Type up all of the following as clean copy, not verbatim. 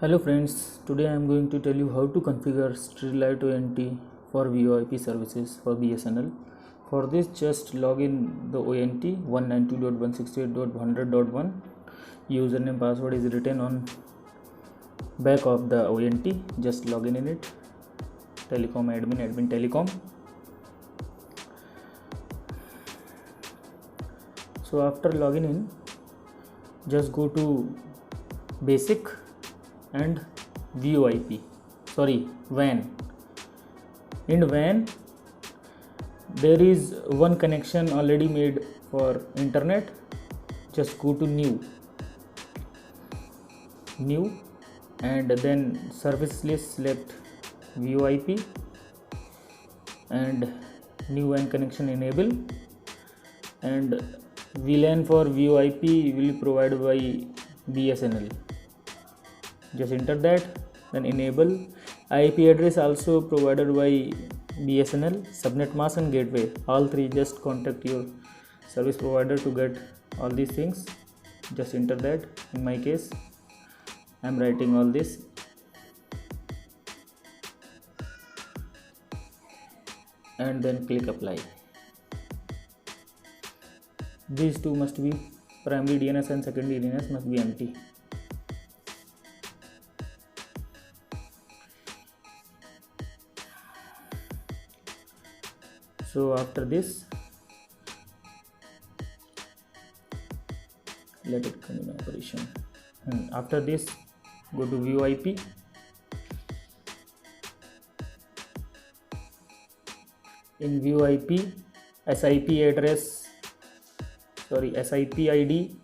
Hello friends, today I am going to tell you how to configure Streetlight ONT for VoIP services for BSNL. For this, just log in the ONT 192.168.100.1. Username password is written on back of the ONT. Just log in it. Telecom admin telecom. So after logging in, just go to basic and WAN. In WAN there is one connection already made for internet. Just go to new and then service list, select VoIP and new WAN connection enable, and VLAN for VoIP will be provided by BSNL. Just enter that, then enable. IP address also provided by BSNL, subnet mask and gateway, all three. Just contact your service provider to get all these things. Just enter that. In my case, I am writing all this. And then click apply. These two must be, primary DNS and secondary DNS must be empty. So after this, let it come in operation. After this, go to VoIP. In VoIP, SIP ID,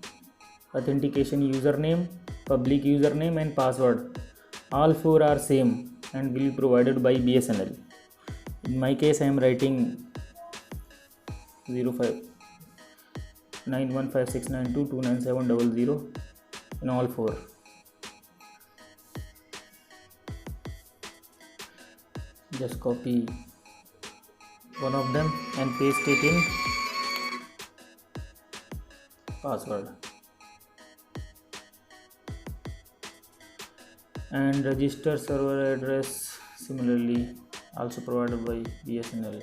authentication username, public username and password, all four are same and will be provided by BSNL. In my case, I am writing 059156922970 in all four. Just copy one of them and paste it in password, and register server address similarly also provided by BSNL.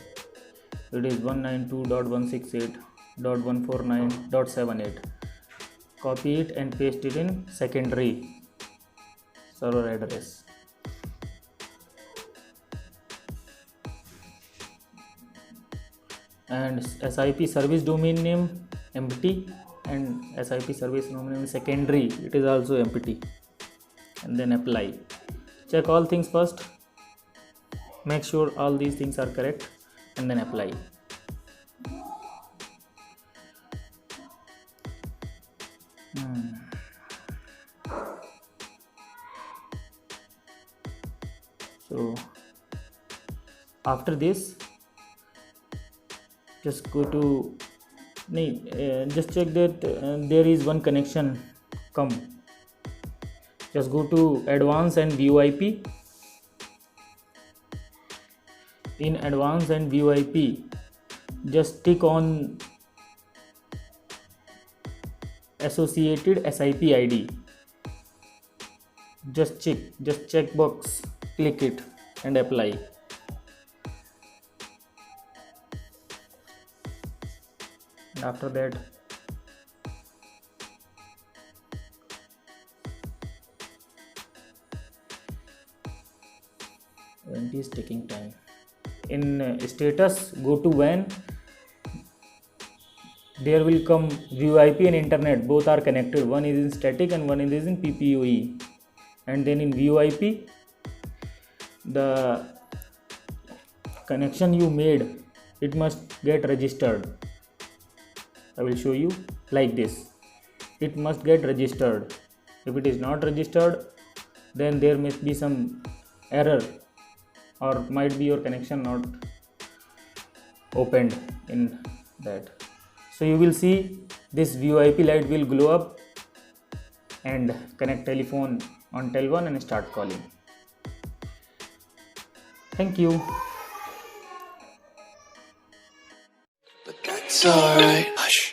It is 192.168.149.78. Copy it and paste it in secondary server address. And SIP service domain name empty, and SIP service domain name secondary, it is also empty. And then apply. Check all things first. Make sure all these things are correct and then apply. So after this, just go to just check that there is one connection come. Just go to advanced and VoIP. In advanced and VoIP, just tick on associated SIP ID. Just check box, click it and apply. And after that, it is taking time. In status, go to WAN. There will come VoIP and internet, both are connected. One is in static and one is in PPOE. And then in VoIP, the connection you made, it must get registered. I will show you like this. It must get registered. If it is not registered, then there must be some error, or might be your connection not opened in that. So you will see this VoIP light will glow up and connect telephone on Tel1 and start calling. Thank you. But that's alright. Hush.